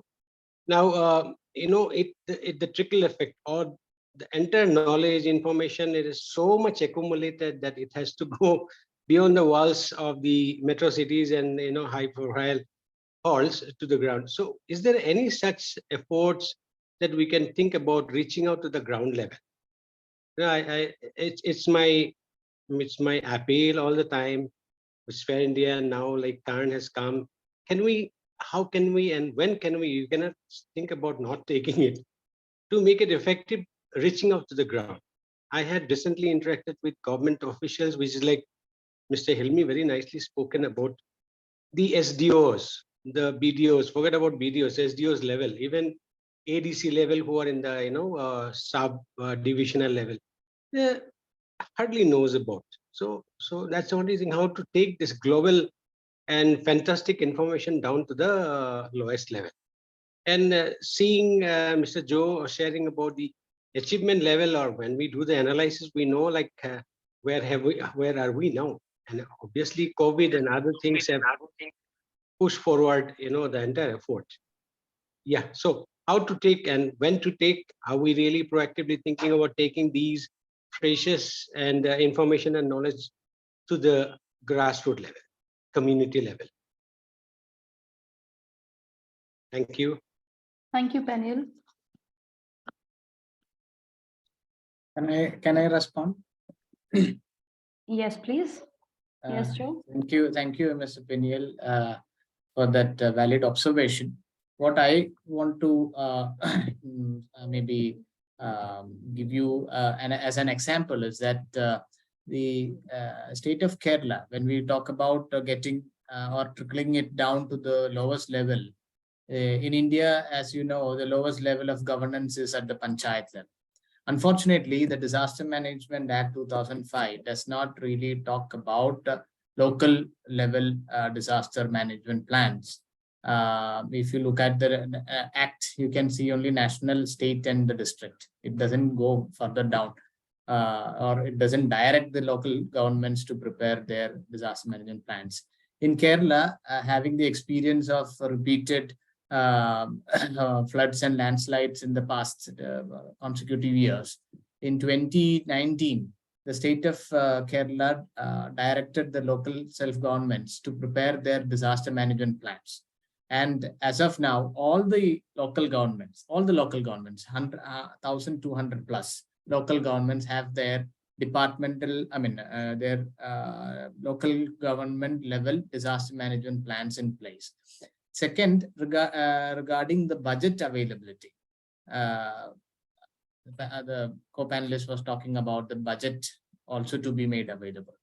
Now, the trickle effect or the entire knowledge, information, it is so much accumulated that it has to go beyond the walls of the metro cities and high-profile halls to the ground. So, is there any such efforts that we can think about reaching out to the ground level? It's my appeal all the time. It's fair India now, like CARN has come. How can we, and when can we? You cannot think about not taking it to make it effective, reaching out to the ground. I had recently interacted with government officials, which is like Mr. Hilmi very nicely spoken about the SDOs, the BDOs, forget about BDOs, SDOs level, even ADC level who are in the sub-divisional level, hardly knows about. So that's the only thing, how to take this global and fantastic information down to the lowest level. And seeing Mr. Joe sharing about the achievement level, or when we do the analysis, we know like where are we now? And obviously COVID and other things have pushed forward, the entire effort. Yeah, so how to take and when to take, are we really proactively thinking about taking these precious and information and knowledge to the grassroots level, community level? Thank you. Thank you, Peniel. Can I respond? Yes, please. Yes, Joe. Thank you, Mr. Peniel, for that valid observation. What I want to maybe give you as an example is that the state of Kerala, when we talk about getting or trickling it down to the lowest level, in India, as you know, the lowest level of governance is at the panchayat level. Unfortunately, the Disaster Management Act 2005 does not really talk about local level disaster management plans. If you look at the act, you can see only national, state, and the district. It doesn't go further down, or it doesn't direct the local governments to prepare their disaster management plans. In Kerala, having the experience of repeated floods and landslides in the past consecutive years, in 2019, the state of Kerala directed the local self-governments to prepare their disaster management plans. And as of now, all the local governments, 1,200 plus local governments have their departmental, their local government level disaster management plans in place. Second, regarding the budget availability, the co-panelist was talking about the budget also to be made available.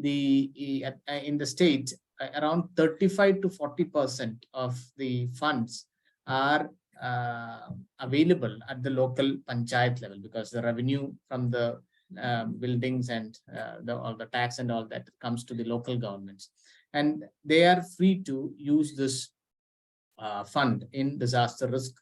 In the state, around 35 to 40% of the funds are available at the local panchayat level, because the revenue from the buildings and all the tax and all that comes to the local governments, and they are free to use this fund in disaster risk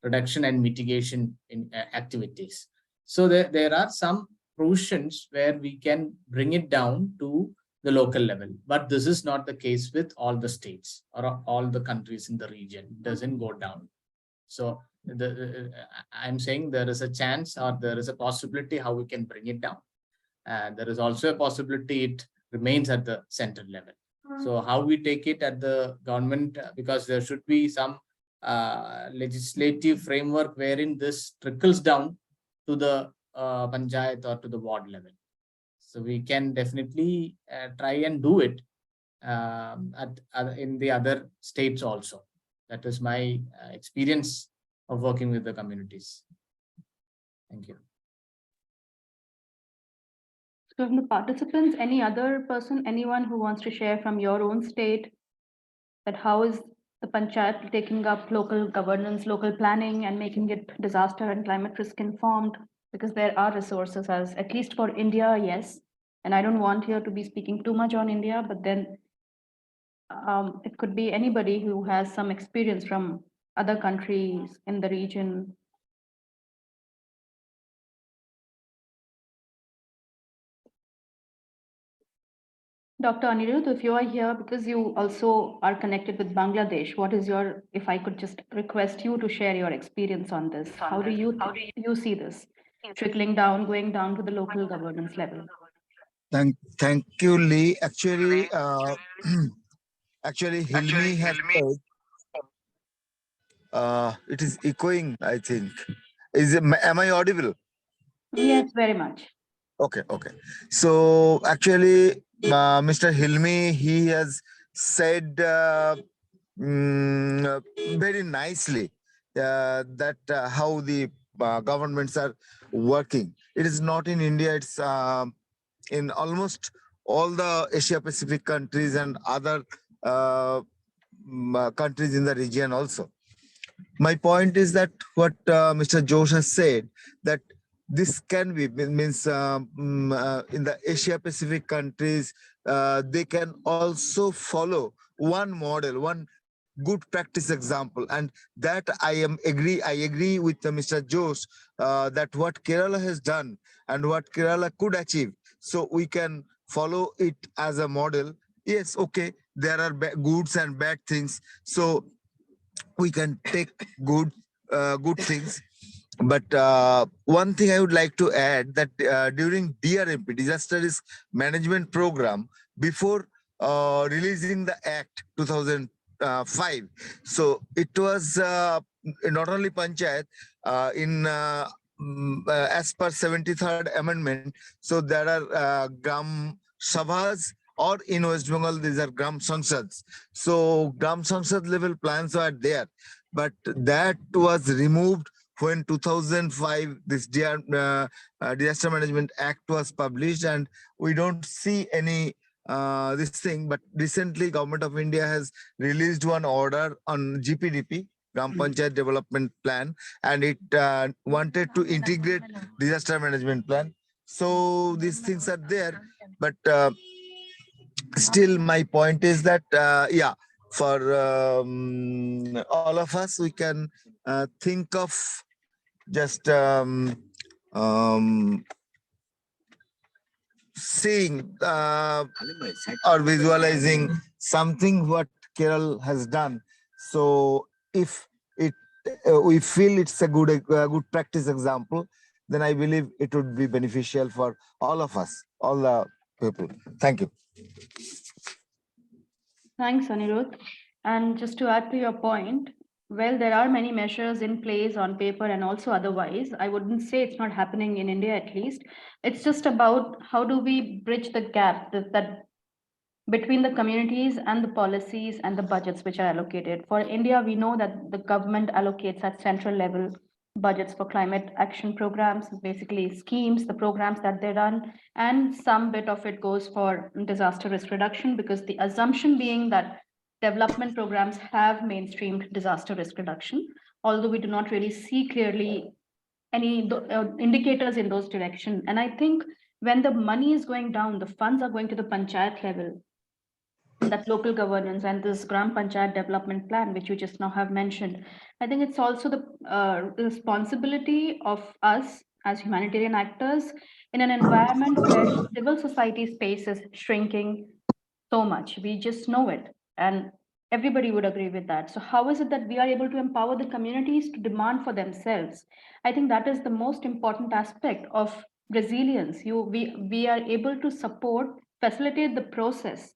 reduction and mitigation in activities. So there are some provisions where we can bring it down to the local level, but this is not the case with all the states or all the countries in the region. It doesn't go down. So I'm saying there is a chance, or there is a possibility how we can bring it down. There is also a possibility it remains at the center level. So how we take it at the government, because there should be some legislative framework wherein this trickles down to the panchayat or to the ward level. So we can definitely try and do it in the other states also. That is my experience of working with the communities. Thank you. So from the participants, any other person, anyone who wants to share from your own state, that how is the panchayat taking up local governance, local planning, and making it disaster and climate risk informed? Because there are resources, as at least for India, yes. And I don't want here to be speaking too much on India, but then it could be anybody who has some experience from other countries in the region. Dr. Anirudh, if you are here, because you also are connected with Bangladesh, what is your, if I could just request you to share your experience on this, how do you see this trickling down, going down to the local governance level? Thank you, Lee. Actually, Hilmi has said, it is echoing, I think. Am I audible? Yes, very much. Okay. So actually, Mr. Hilmi, he has said very nicely that how the governments are working. It is not in India, it's in almost all the Asia Pacific countries and other countries in the region also. My point is that what Mr. Josh has said, that this can be, means in the Asia Pacific countries, they can also follow one model, one good practice example, and that I agree with Mr. Josh that what Kerala has done and what Kerala could achieve, so we can follow it as a model. Yes, okay, there are goods and bad things, so we can take good things. But one thing I would like to add, that during DRMP, Disaster Risk Management Program, before releasing the Act 2005, so it was not only Panchayat, as per 73rd Amendment, so there are Gram Sabhas, or in West Bengal, these are Gram Sansads. So Gram Sansad level plans are there, but that was removed when 2005 this Disaster Management Act was published, and we don't see any this thing. But recently, Government of India has released one order on GPDP, Gram Panchayat Development Plan, and it wanted to integrate Disaster Management Plan. So these things are there, but still my point is that yeah, for all of us, we can think of just seeing or visualizing something what Kerala has done. So if it we feel it's a good practice example, then I believe it would be beneficial for all of us, all the people. Thank you. Thanks, Anirudh. And just to add to your point, well, there are many measures in place on paper and also otherwise. I wouldn't say it's not happening in India at least. It's just about how do we bridge the gap that between the communities and the policies and the budgets which are allocated. For India, we know that the government allocates at central level budgets for climate action programs, basically schemes, the programs that they run, and some bit of it goes for disaster risk reduction, because the assumption being that development programs have mainstreamed disaster risk reduction, although we do not really see clearly any indicators in those direction. And I think when the money is going down, the funds are going to the panchayat level, that local governance and this Gram Panchayat development plan, which you just now have mentioned. I think it's also the responsibility of us as humanitarian actors in an environment where civil society space is shrinking so much. We just know it. And everybody would agree with that. So how is it that we are able to empower the communities to demand for themselves? I think that is the most important aspect of resilience. We are able to support, facilitate the process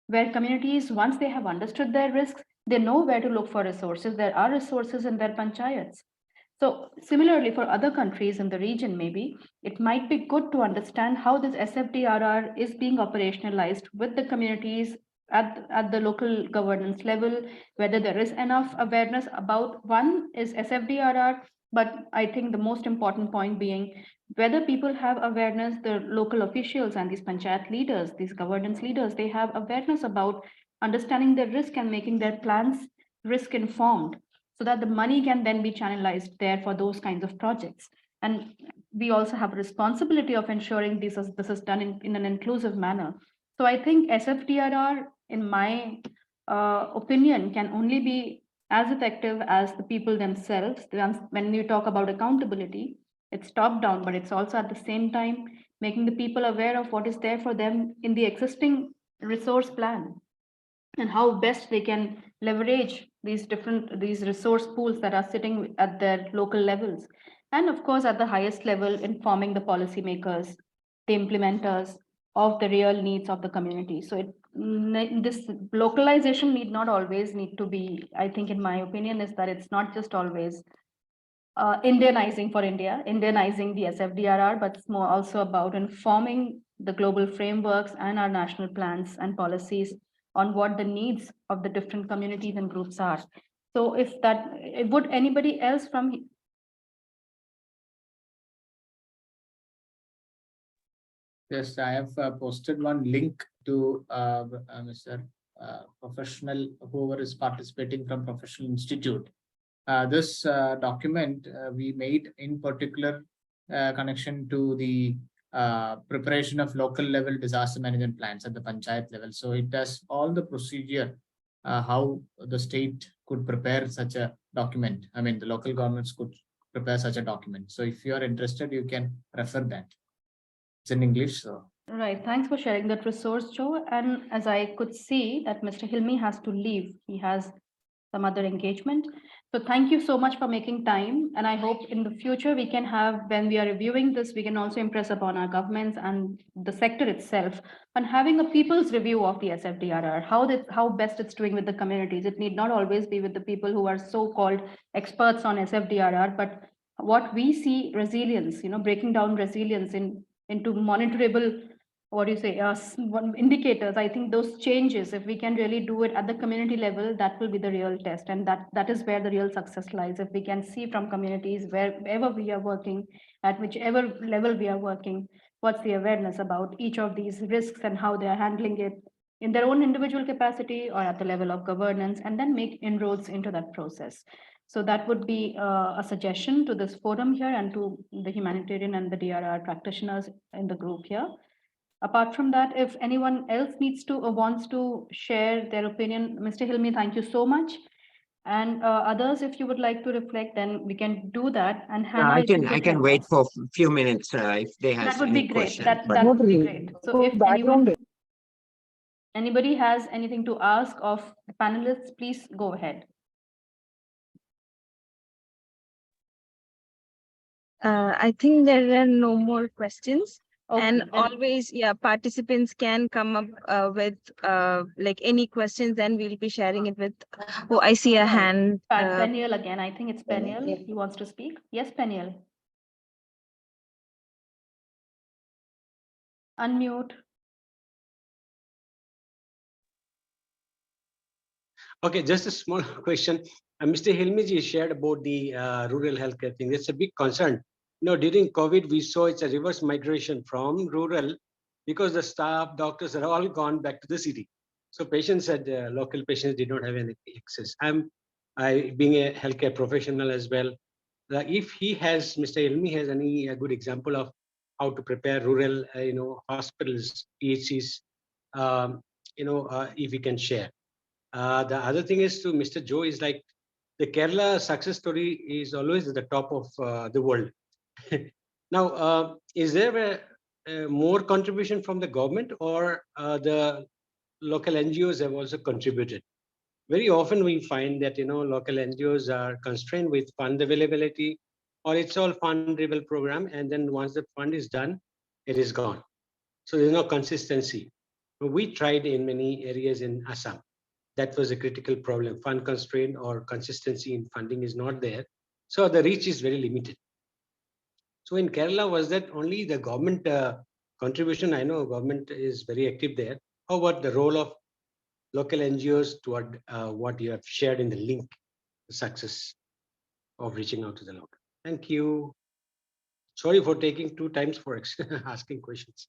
where communities, once they have understood their risks, they know where to look for resources. There are resources in their panchayats. So similarly, for other countries in the region, maybe it might be good to understand how this SFDRR is being operationalized with the communities at the local governance level, whether there is enough awareness about one is SFDRR, but I think the most important point being whether people have awareness, the local officials and these panchayat leaders, these governance leaders, they have awareness about understanding their risk and making their plans risk informed, so that the money can then be channelized there for those kinds of projects. And we also have a responsibility of ensuring this is done in an inclusive manner. So I think SFDRR, in my opinion, can only be as effective as the people themselves. When you talk about accountability, it's top down, but it's also at the same time making the people aware of what is there for them in the existing resource plan and how best they can leverage these resource pools that are sitting at their local levels. And of course, at the highest level, informing the policymakers, the implementers of the real needs of the community. So this localization need to be, I think in my opinion, is that it's not just always Indianizing for India, Indianizing the SFDRR, but it's more also about informing the global frameworks and our national plans and policies on what the needs of the different communities and groups are. So would anybody else from... Yes, I have posted one link to Mr. Professional, whoever is participating from Professional Institute. This document we made in particular connection to the preparation of local level disaster management plans at the panchayat level. So it does all the procedure, how the state could prepare such a document. I mean, the local governments could prepare such a document. So if you are interested, you can refer that. It's in English. So. Right. Thanks for sharing that resource, Joe. And as I could see that Mr. Hilmi has to leave, he has some other engagement. So thank you so much for making time. And I hope in the future we can have, when we are reviewing this, we can also impress upon our governments and the sector itself on having a people's review of the SFDRR, how best it's doing with the communities. It need not always be with the people who are so-called experts on SFDRR, but what we see resilience, breaking down resilience into monitorable, indicators. I think those changes, if we can really do it at the community level, that will be the real test. And that is where the real success lies. If we can see from communities, wherever we are working, at whichever level we are working, what's the awareness about each of these risks and how they are handling it in their own individual capacity or at the level of governance, and then make inroads into that process. So that would be a suggestion to this forum here and to the humanitarian and the DRR practitioners in the group here. Apart from that, if anyone else needs to or wants to share their opinion, Mr. Hilmi, thank you so much. And others, if you would like to reflect, then we can do that. And Hannah, I can wait for a few minutes if they have any questions. That would be great. So if anybody has anything to ask of the panelists, please go ahead. I think there are no more questions. Okay, And then- always, yeah, participants can come up with like any questions, then we'll be sharing it with. Oh, I see a hand. Peniel again. I think it's Peniel. yeah. He wants to speak. Yes, Peniel. Unmute. Okay, just a small question. Mr. Hilmiji shared about the rural healthcare thing. It's a big concern. During COVID, we saw it's a reverse migration from rural because the staff, doctors are all gone back to the city. So patients said local patients did not have any access. I being a healthcare professional as well, if he has, Mr. Hilmi has any good example of how to prepare rural, hospitals, PHCs, if we can share. The other thing is to Mr. Joe is like the Kerala success story is always at the top of the world. Now, is there a more contribution from the government or the local NGOs have also contributed? Very often we find that, local NGOs are constrained with fund availability, or it's all fund-driven program. And then once the fund is done, it is gone. So there's no consistency. We tried in many areas in Assam. That was a critical problem. Fund constraint or consistency in funding is not there. So the reach is very limited. So in Kerala, was that only the government contribution? I know government is very active there. How about the role of local NGOs toward what you have shared in the link, the success of reaching out to the local? Thank you. Sorry for taking 2 times for asking questions.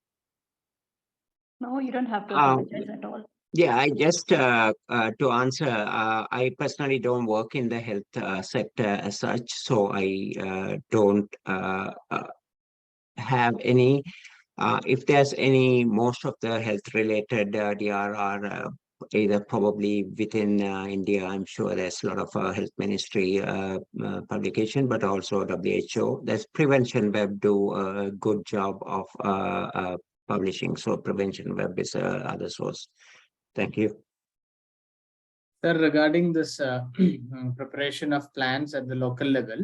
No, you don't have to apologize at all. Yeah, I just to answer, I personally don't work in the health sector as such, so I don't have any. If there's any, most of the health-related DRR, either probably within India, I'm sure there's a lot of health ministry publication, but also WHO. There's Prevention Web do a good job of publishing, so Prevention Web is other source. Thank you. Sir, regarding this preparation of plans at the local level,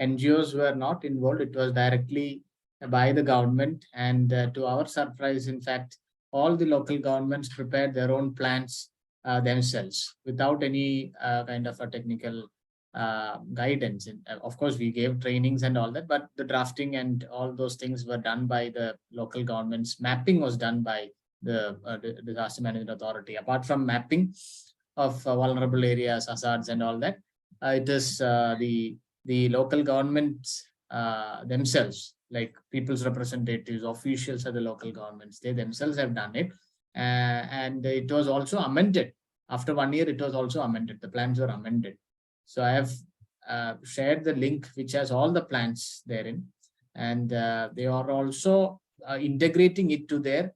NGOs were not involved. It was directly by the government. And to our surprise, in fact, all the local governments prepared their own plans themselves without any kind of a technical guidance. And, of course, we gave trainings and all that, but the drafting and all those things were done by the local governments. Mapping was done by the Disaster Management Authority. Apart from mapping of vulnerable areas, hazards, and all that, it is the local governments themselves, like people's representatives, officials of the local governments, they themselves have done it. And it was also amended. After 1 year, it was also amended. The plans were amended. So I have shared the link which has all the plans therein. And they are also integrating it to their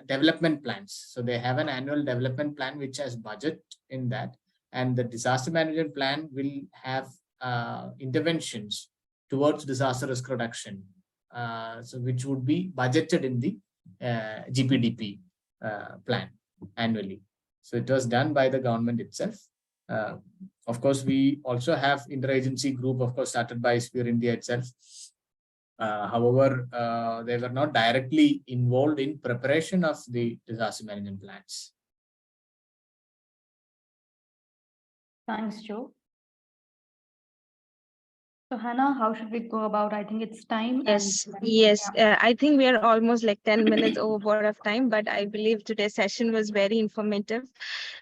development plans. So they have an annual development plan which has budget in that. And the disaster management plan will have interventions towards disaster risk reduction, so which would be budgeted in the GPDP plan annually. So it was done by the government itself. Of course, we also have interagency group, of course, started by Sphere India itself. However, they were not directly involved in preparation of the disaster management plans. Thanks, Joe. So Hannah, how should we go about? I think it's time. Yes, and yes. yeah. I think we are almost like 10 minutes over of time, but I believe today's session was very informative.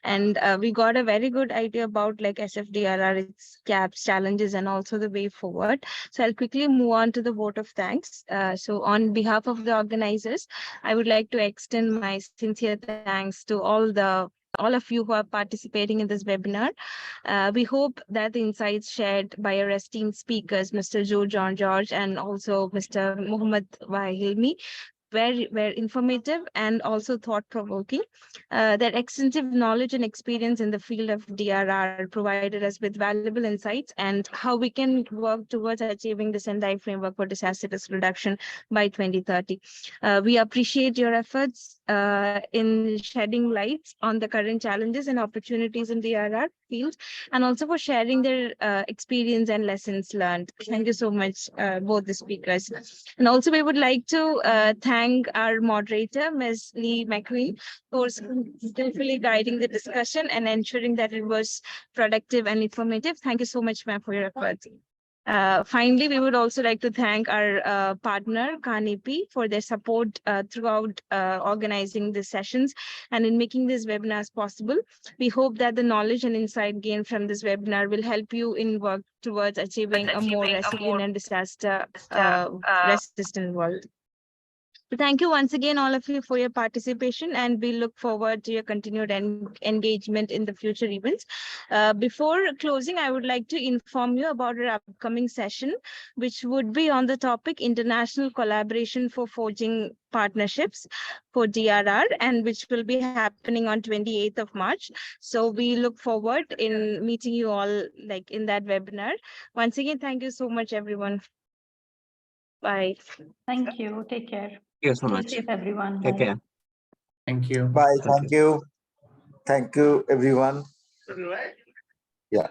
And we got a very good idea about like SFDRR, its gaps, challenges, and also the way forward. So I'll quickly move on to the vote of thanks. So on behalf of the organizers, I would like to extend my sincere thanks to all of you who are participating in this webinar. We hope that the insights shared by our esteemed speakers, Mr. Joe John George and also Mr. Muhammad Wahilmi, were informative and also thought-provoking. Their extensive knowledge and experience in the field of DRR provided us with valuable insights and how we can work towards achieving the Sendai Framework for disaster risk reduction by 2030. We appreciate your efforts in shedding lights on the current challenges and opportunities in the DRR field, and also for sharing their experience and lessons learned. Thank you so much, both the speakers. And also we would like to thank our moderator, Ms. Lee McQueen, for skillfully guiding the discussion and ensuring that it was productive and informative. Thank you so much, ma'am, for your efforts. Finally, we would also like to thank our partner, CARN-AP, for their support throughout organizing these sessions and in making these webinars possible. We hope that the knowledge and insight gained from this webinar will help you in work towards achieving a more resilient and disaster resistant world. So thank you once again, all of you, for your participation, and we look forward to your continued engagement in the future events. Before closing, I would like to inform you about our upcoming session, which would be on the topic International Collaboration for Forging Partnerships for DRR, and which will be happening on 28th of March. So we look forward in meeting you all like in that webinar. Once again, thank you so much, everyone. Bye. Thank you. Take care. Thank you so Stay much. safe, everyone. Take Bye. care. Thank you. Bye. Thank you. Thank you, everyone. Yeah.